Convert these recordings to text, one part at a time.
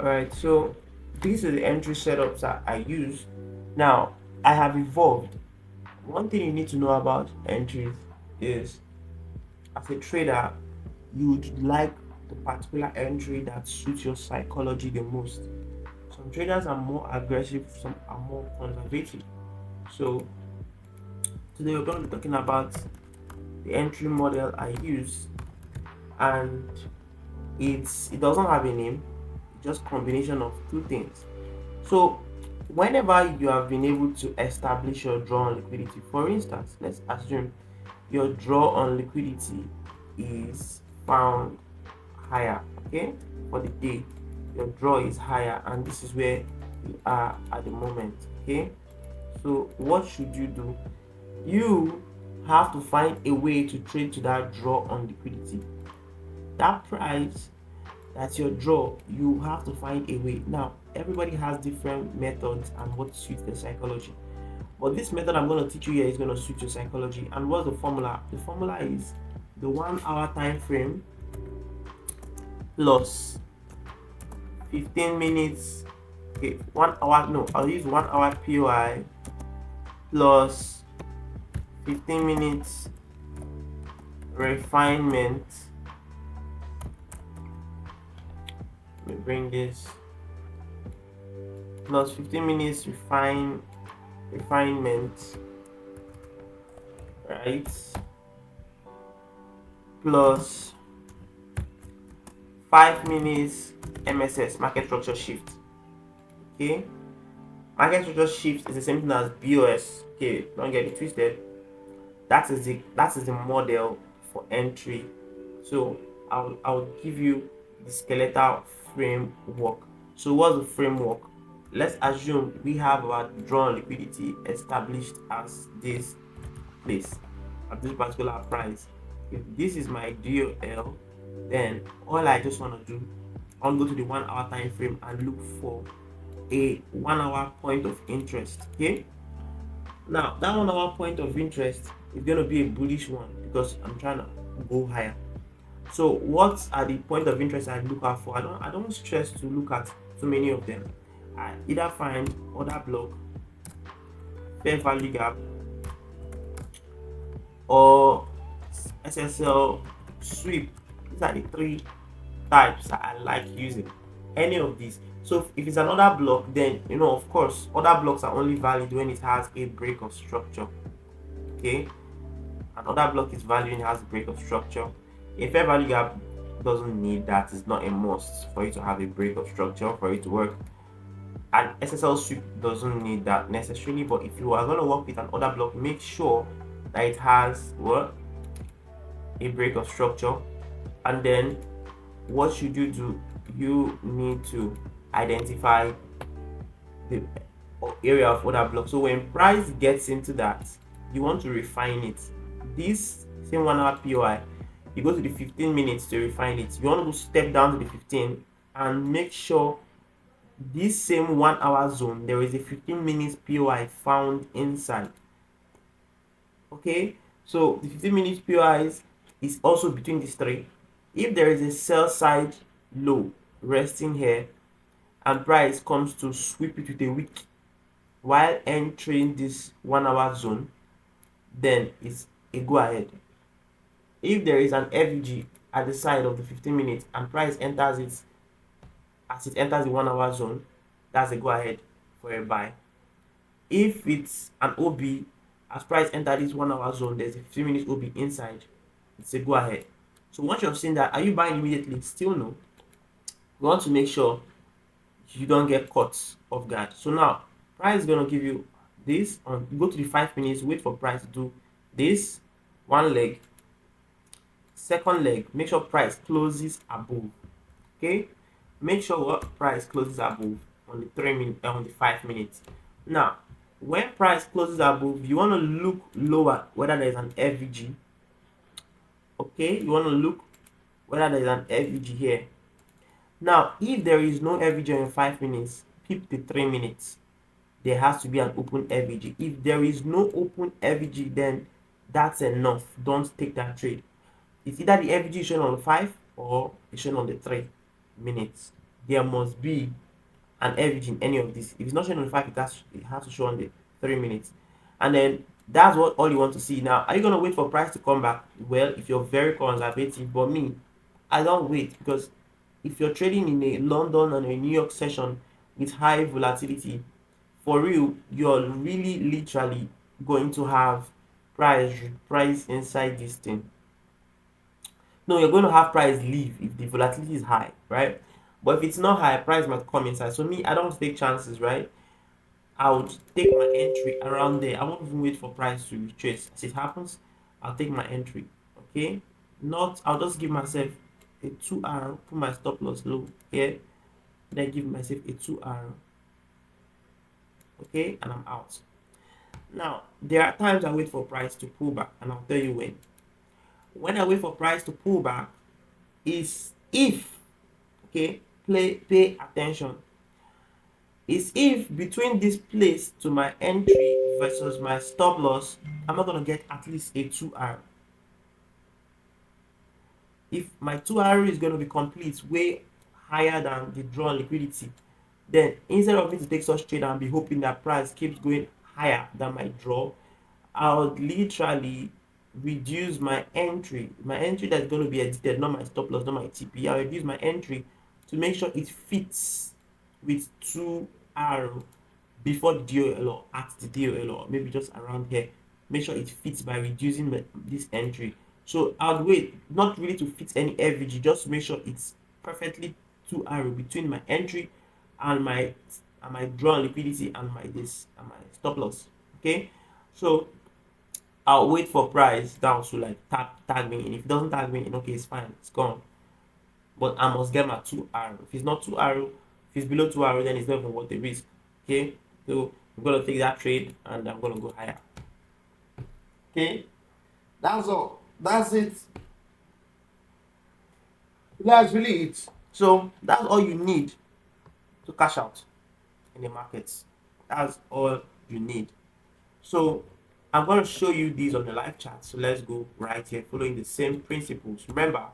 Alright, so these are the entry setups that I use. Now, I have evolved. One thing you need to know about entries is, as a trader, you would like the particular entry that suits your psychology the most. Some traders are more aggressive, some are more conservative. So today we're going to be talking about the entry model I use, and it doesn't have a name, it's just combination of two things. So whenever you have been able to establish your draw on liquidity, for instance, let's assume your draw on liquidity is found higher, okay, for the day, your draw is higher, and this is where you are at the moment, okay. So what should you do? You have to find a way to trade to that draw on liquidity. That price, that's your draw, you have to find a way. Now everybody has different methods and what suits their psychology, but this method I'm going to teach you here is going to suit your psychology. And what's the formula? The formula is the 1 hour time frame plus 15 minutes. Okay, 1 hour, no, I'll use 1 hour POI plus 15 minutes refinement. Let me bring this, plus 15 minutes refinement, right, plus 5 minutes MSS, market structure shift. Okay, market structure shift is the same thing as BOS. Okay, don't get it twisted. That is the model for entry. So I'll give you the skeletal framework. So what's the framework? Let's assume we have our drawn liquidity established as this place, at this particular price. If this is my DOL, then all I just want to do, I'll go to the 1 hour time frame and look for a 1 hour point of interest. Okay, now that 1 hour point of interest is going to be a bullish one because I'm trying to go higher. So what are the point of interest I look out for? I don't stress to look at too many of them. I either find order block, fair value gap, or SSL sweep. These are the three types that I like using. Any of these. So if it's another block, then of course other blocks are only valid when it has a break of structure. Okay, another block is valid when it has a break of structure. A fair value gap doesn't need that, it's not a must for you to have a break of structure for it to work. An SSL sweep doesn't need that necessarily, but if you are going to work with an order block, make sure that it has what, a break of structure. And then what should you do? You need to identify the area of order block. So when price gets into that, you want to refine it. This same 1 hour POI, you go to the 15 minutes to refine it. You want to step down to the 15 and make sure this same 1 hour zone, there is a 15 minutes POI found inside. Okay, so the 15 minutes POI is also between these three. If there is a sell side low resting here and price comes to sweep it with a wick while entering this 1 hour zone, then it's a go ahead. If there is an FVG at the side of the 15 minutes and price enters it as it enters the 1 hour zone, that's a go ahead for a buy. If it's an OB, as price enters this 1 hour zone, there's a 15 minutes OB inside, it's a go ahead. So once you've seen that, are you buying immediately? Still no. You want to make sure you don't get caught off guard. So now price is going to give you this on, you go to the 5 minutes, wait for price to do this one leg, second leg, make sure price closes above. Okay, make sure what price closes above on the 3 minute, on the 5 minutes. Now when price closes above, you want to look lower whether there is an FVG. Okay, you want to look whether there is an FVG here. Now if there is no FVG in 5 minutes, keep the 3 minutes, there has to be an open FVG. If there is no open FVG, then that's enough, don't take that trade. It's either the FVG is shown on the 5 or it's shown on the 3 minutes. there must be an average in any of this. If it's not showing on the 5, it has to show on the 3 minutes. And then that's what all you want to see. Now, are you going to wait for price to come back? Well, if you're very conservative, but me, I don't wait, because if you're trading in a London and a New York session with high volatility, for real, you're really literally going to have price inside this thing. No, you're going to have price leave if the volatility is high, right? But if it's not high, price might come inside. So me, I don't take chances, right? I would take my entry around there. I won't even wait for price to retrace. As it happens, I'll take my entry. Okay? Not, I'll just give myself a 2 hour, put my stop loss low here, then give myself a 2 hour. Okay? And I'm out. Now, there are times I wait for price to pull back, and I'll tell you when. When I wait for price to pull back is if, okay, pay attention, is if between this place to my entry versus my stop loss, I'm not going to get at least a 2 hour. If my 2 hour is going to be complete way higher than the drawn liquidity, then instead of me to take such trade and be hoping that price keeps going higher than my draw, I would literally reduce my entry. My entry that's going to be edited, not my stop loss, not my TP. I'll reduce my entry to make sure it fits with 2 hour before the DOL or at the DOL, or maybe just around here. Make sure it fits by reducing this entry. So I'll wait, not really to fit any average, just to make sure it's perfectly 2 hour between my entry and my drawn liquidity and my stop loss. Okay, so I'll wait for price down to like tag me in. If it doesn't tag me in, okay, it's fine, it's gone. But I must get my 2 hour. If it's not 2 hour, if it's below 2 hour, then it's not even worth the risk. Okay, so I'm gonna take that trade and I'm gonna go higher. Okay, that's all. That's it. That's really it. So that's all you need to cash out in the markets. That's all you need. So I'm going to show you these on the live chat. So let's go right here, following the same principles. Remember,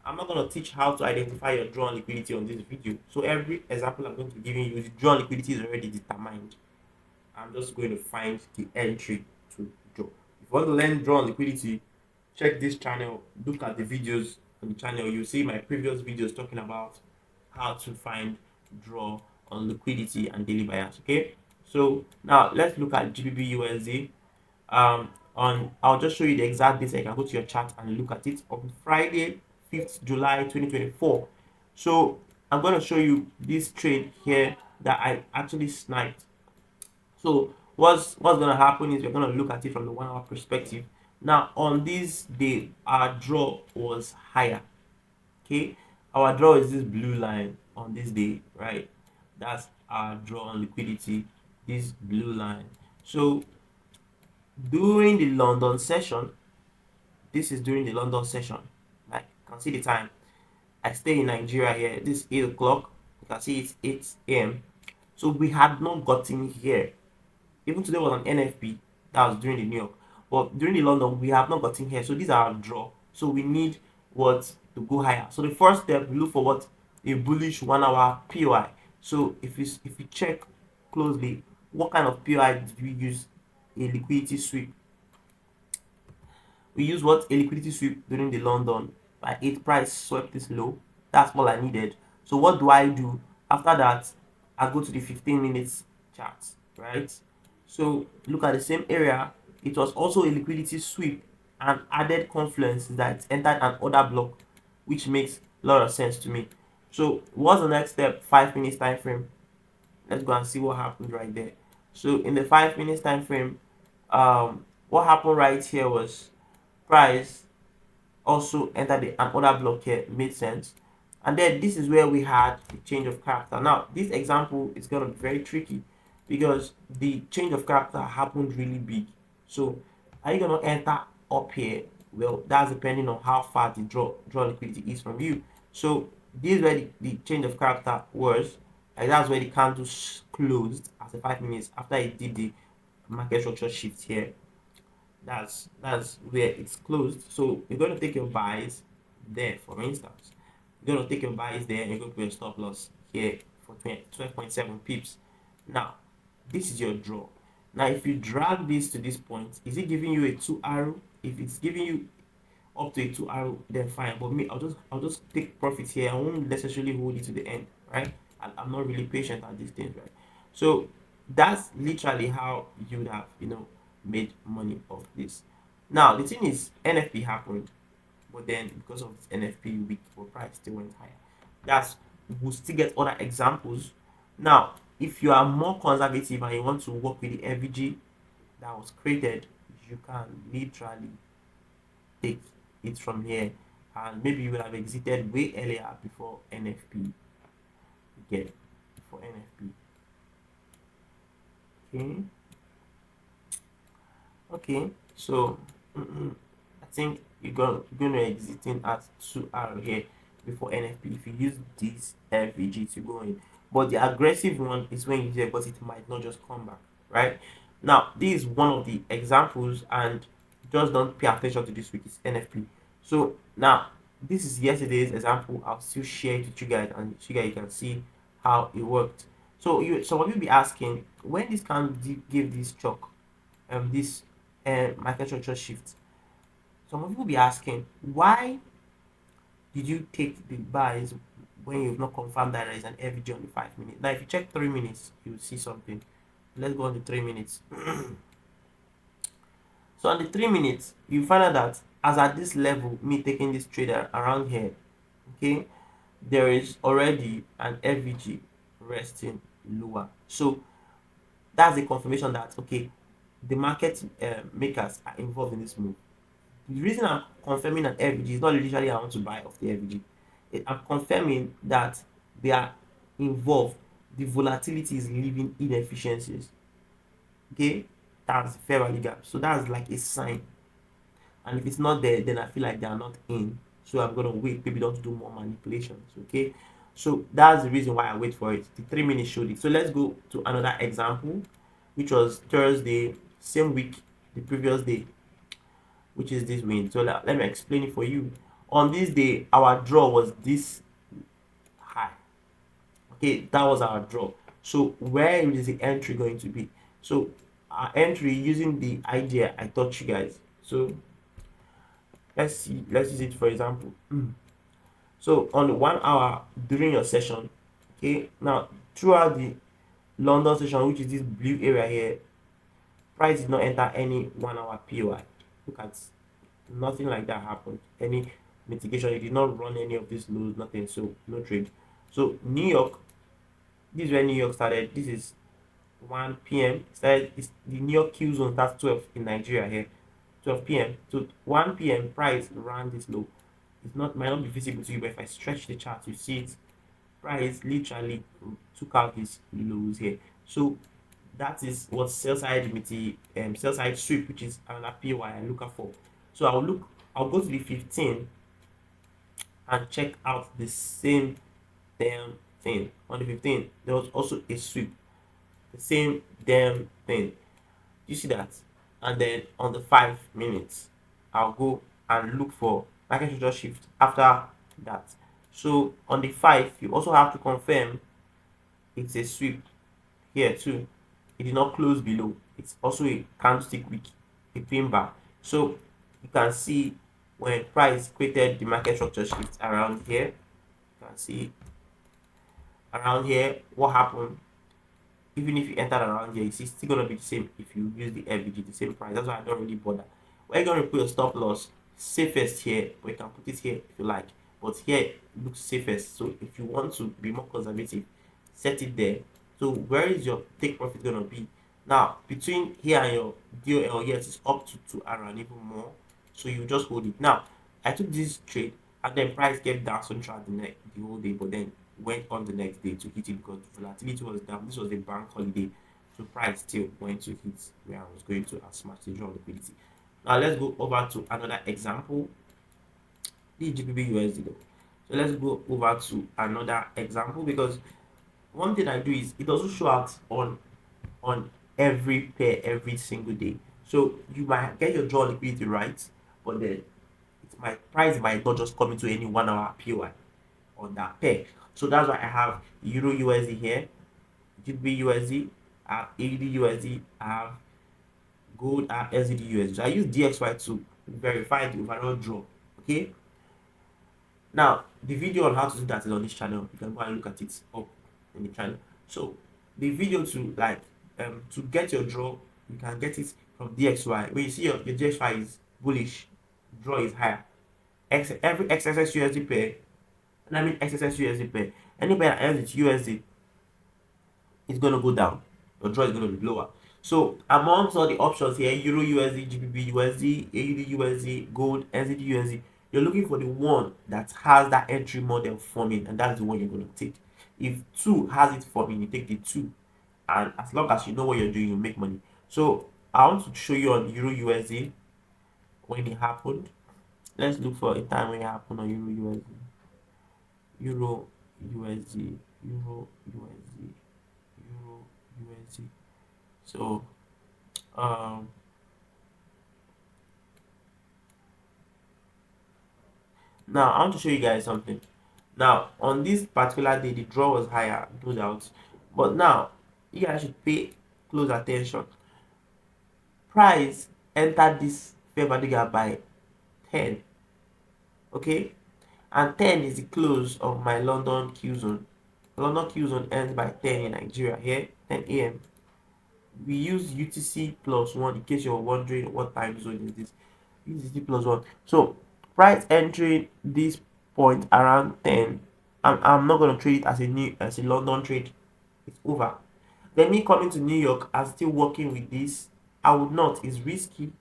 I'm not going to teach how to identify your drawn liquidity on this video. So every example I'm going to be giving you, the drawn liquidity is already determined. I'm just going to find the entry to draw. If you want to learn drawn liquidity, check this channel, look at the videos on the channel. You'll see my previous videos talking about how to find draw on liquidity and daily bias. Okay, so now let's look at GBP USD. I'll just show you the exact date. I can go to your chart and look at it on Friday 5th July 2024. So I'm going to show you this trade here that I actually sniped. So what's going to happen is we're going to look at it from the 1 hour perspective. Now on this day, our draw was higher. Okay, our draw is this blue line on this day, right? That's our draw on liquidity, this blue line. So during the London session, this is during the London session, like you can see the time. I stay in Nigeria here. This is 8 o'clock. You can see it's 8 a.m. So we had not gotten here. Even today was an NFP. That was during the New York. But during the London, we have not gotten here. So these are our draw. So we need what to go higher. So the first step, we look for what a bullish 1 hour POI. So if you check closely, what kind of POI did we use? A liquidity sweep. We use what a liquidity sweep during the London. By 8 price swept this low. That's all I needed. So what do I do? After that, I go to the 15 minutes chart, right? So look at the same area. It was also a liquidity sweep and added confluence that entered an order block, which makes a lot of sense to me. So what's the next step? 5 minutes time frame. Let's go and see what happened right there. So in the 5 minutes time frame, what happened right here was price also entered an order block here. Made sense. And then this is where we had the change of character. Now this example is going to be very tricky because the change of character happened really big. So are you going to enter up here? Well, that's depending on how far the draw liquidity is from you. So this is where the change of character was. Like that's where the candle closed after 5 minutes after it did the market structure shift here. That's where it's closed. So you're going to take your buys there, for instance. You're going to take your buys there and you're going to put your stop loss here for 12.7 pips. Now, this is your draw. Now, if you drag this to this point, is it giving you a 2 arrow? If it's giving you up to a 2 arrow, then fine. But me, I'll just take profit here. I won't necessarily hold it to the end, right? I'm not really patient at these things, right? So that's literally how you would have, made money off this. Now the thing is, NFP happened, but then because of this NFP weak, the price still went higher. That's We'll still get other examples. Now, if you are more conservative and you want to work with the FVG that was created, you can literally take it from here, and maybe you will have exited way earlier before NFP. Get for NFP. Okay. Okay. So I think you're going to exiting at 2R here before NFP if you use this FVG to go in. But the aggressive one is when you use it, because it might not just come back, right? Now, this is one of the examples, and just don't pay attention to this week. It's NFP. So now, this is yesterday's example. I'll still share it with you guys, and so you can see how it worked. So some of you be asking, when this can give this chalk, this microstructure shift. Some of you will be asking, why did you take the buys when you've not confirmed that there is an FVG on the 5 minutes? Now, if you check 3 minutes, you'll see something. Let's go on the 3 minutes. So on the 3 minutes, you find out that as at this level, me taking this trader around here, okay, there is already an FVG resting lower. So that's a confirmation that, okay, the market makers are involved in this move. The reason I'm confirming an FVG is not literally I want to buy off the FVG. I'm confirming that they are involved. The volatility is leaving inefficiencies. Okay, that's fair value gap. So that's like a sign. And if it's not there, then I feel like they are not in. So I'm gonna wait. Maybe don't do more manipulations. Okay. So that's the reason why I wait for it. The 3 minutes showed it. So let's go to another example, which was Thursday, same week, the previous day, which is this win. So let me explain it for you. On this day, our draw was this high. Okay, that was our draw. So where is the entry going to be? So our entry using the idea I taught you guys. So let's use it for example. So on the 1 hour during your session, okay, now throughout the London session, which is this blue area here, price did not enter any 1 hour POI. Look at, nothing like that happened. Any mitigation, it did not run any of these lows, nothing. So no trade. So New York, this is where New York started. This is 1 p.m. Started. It's the New York Q zone. That's 12 in Nigeria here. 12 p.m. So 1 p.m. price ran this low. It's not, might not be visible to you, but if I stretch the chart, you see it. Price literally took out these lows here. So that is what sell side sell side sweep, which is another PY I look for. So I'll go to the 15 and check out the same damn thing. On the 15, there was also a sweep, the same damn thing. You see that? And then on the 5 minutes, I'll go and look for market structure shift after that. So on the 5, you also have to confirm it's a sweep here too. It did not close below. It's also a candlestick wick, a pin bar. So you can see when price created the market structure shift around here, you can see around here what happened. Even if you enter around here, it's still gonna be the same if you use the FVG, the same price. That's why I don't really bother. Where you're gonna put your stop loss, safest here, but you can put it here if you like. But here it looks safest. So if you want to be more conservative, set it there. So where is your take profit gonna be? Now between here and your DOL, yes, it's up to 2R and even more. So you just hold it. Now I took this trade and then price kept down throughout the whole day, but then went on the next day to hit it because volatility was down. This was a bank holiday, so price still went to hit where I was going to smash the draw liquidity. Now let's go over to another example. The GBP USD though. So let's go over to another example, because one thing I do is it doesn't show out on every pair every single day. So you might get your draw liquidity right, but then price might not just come into any 1 hour POI on that pair. So that's why I have Euro USD here, GB USD, I have AUD USD, I have gold and LZD USD. So I use DXY to verify the overall draw. Okay. Now the video on how to do that is on this channel. You can go and look at it up in the channel. So the video to get your draw, you can get it from DXY. When you see your DXY is bullish, draw is higher. Every XSS USD pair, and I mean XSS USD pair, any pair that ends with USD is going to go down. Your draw is going to be lower. So amongst all the options here, Euro USD, GBP USD, AUD USD, Gold, NZD USD, you're looking for the one that has that entry model forming, and that's the one you're going to take. If two has it forming, you take the two, and as long as you know what you're doing, you make money. So I want to show you on Euro USD when it happened. Let's look for a time when it happened on Euro USD. Euro USD, Euro USD, Euro USD. So um now I want to show you guys something. Now on this particular day the draw was higher, no doubt, but now you guys should pay close attention. Price entered this fair value gap by 10. Okay, and 10 is the close of my London Q zone. London Q zone ends by 10 in Nigeria here, 10 a.m. We use UTC plus 1 in case you're wondering what time zone is this. UTC plus 1. So price entering this point around 10. I'm not gonna trade it as a London trade. It's over. Then me coming to New York and still working with this, I would not. It's risky.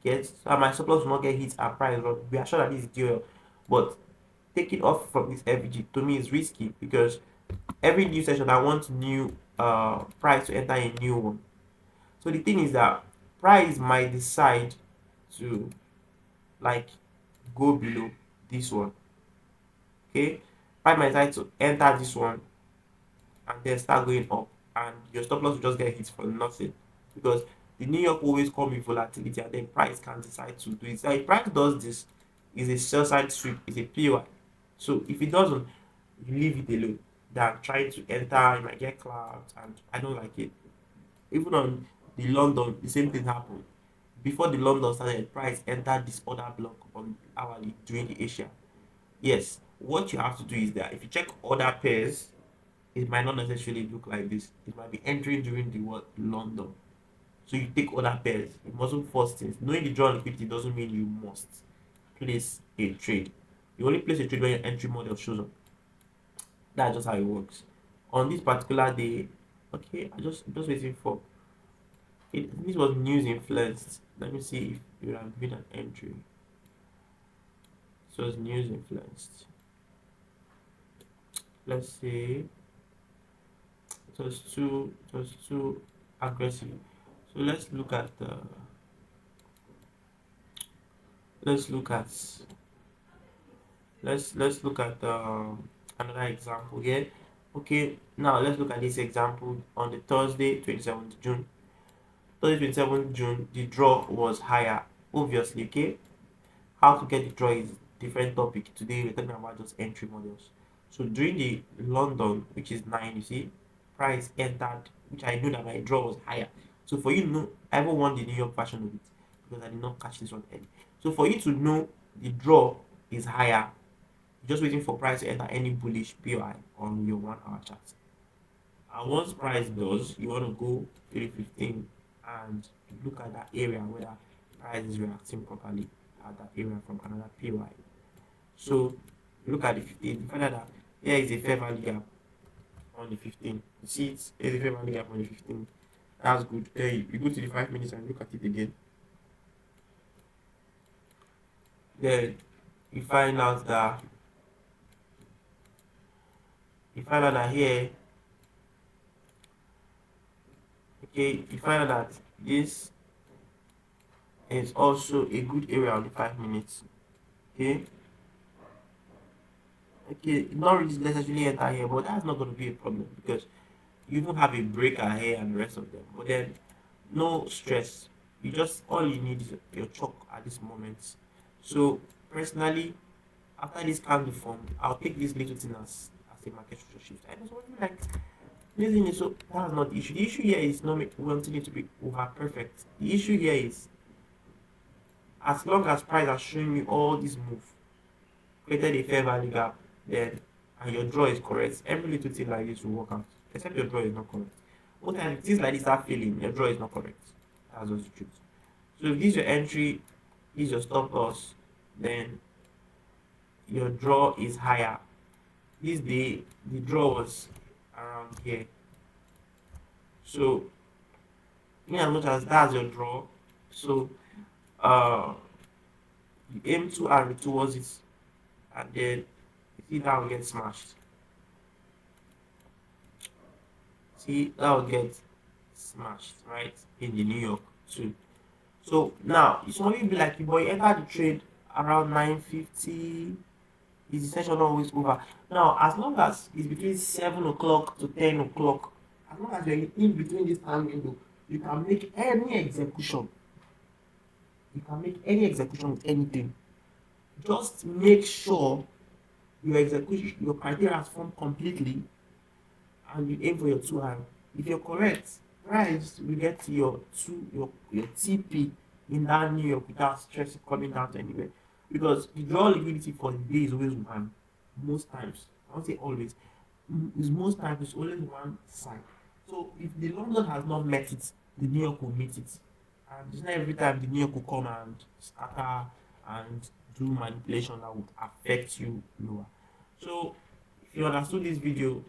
Get so my surplus will not get hit and price run. We are sure that this is DOL, but take it off from this FVG to me is risky because every new session I want new price to enter a new one. So the thing is that price might decide to like go below this one. Okay, price might decide to enter this one and then start going up, and your stop loss will just get hit for nothing because the New York always come with volatility, and then price can decide to do it. So if price does this, is a sell side sweep, is a POI. So if it doesn't, you leave it alone. Than trying to enter, you might get clouds, and I don't like it. Even on the London, the same thing happened. Before the London started, price entered this other block on hourly during the Asia. Yes, what you have to do is that if you check other pairs, it might not necessarily look like this. It might be entering during the what London. So you take other pairs. It mustn't force things. Knowing the draw liquidity doesn't mean you must place a trade. You only place a trade when your entry model shows up. That's just how it works. On this particular day, okay, I'm just waiting for it. This was news influenced. Let me see if you have made an entry. So it's news influenced. Let's see. It was too aggressive. So let's look at let's look at another example here. Okay, now let's look at this example on the Thursday 27th June. Thursday 27th June, the draw was higher, obviously. Okay, how to get the draw is different topic. Today we're talking about just entry models. So during the London, which is 9, you see, price entered, which I knew that my draw was higher. So for you to know, I ever won the New York version of it because I did not catch this one early. So for you to know the draw is higher, you're just waiting for price to enter any bullish POI on your 1 hour chart. And once price does, you want to go 315 and look at that area where price is reacting properly at that area from another POI. So look at the 15. You find out that here is a fair value gap on the 15. You see it's a fair value gap on the 15. That's good. You go to the 5 minutes and look at it again. Then you find out that here, okay, you find out that this is also a good area on the 5 minutes. Okay, not really necessarily enter here, but that's not going to be a problem because you even have a breaker here and the rest of them. But then no stress. You just all you need is your chalk at this moment. So personally, after this candle form, I'll take this little thing as as a market structure shift. I was wondering like using it, so that's not the issue. The issue here is not wanting it to be over perfect. The issue here is as long as price are showing you all this move, created a fair value gap, then and your draw is correct, every little thing like this will work out. Except your draw is not correct. Most times things like this are failing, your draw is not correct. That's just the truth. So if this is your entry, this is your stop loss, then your draw is higher. This day the draw was around here. So in as much as that's your draw, so uh you aim to arrow towards it, and then you see that will get smashed. See that will get smashed, right? In the New York too. So now some of you be like, boy, you enter the trade around 9:50. Is the session always over? Now, as long as it's between 7 o'clock to 10 o'clock, as long as you're in between this time window, you can make any execution. You can make any execution with anything. Just make sure your execution, your criteria has formed completely, and you aim for your 2 hour. If you're correct, price will get to your TP in that New York without stress coming down to anywhere. Because the draw liquidity for the day is always one. Most times, I won't say always, is most times it's always one side. So if the London has not met it, the New York will meet it. And it's not every time the New York will come and scatter and do manipulation that would affect you lower. So if you understood this video,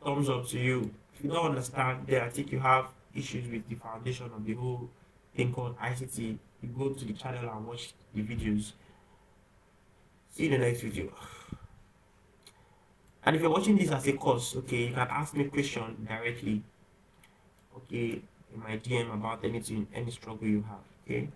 thumbs up to you. If you don't understand, then I think you have issues with the foundation of the whole thing called ICT. You go to the channel and watch the videos. See you in the next video. And if you're watching this as a course, okay, you can ask me a question directly, okay, in my DM about anything, any struggle you have, okay.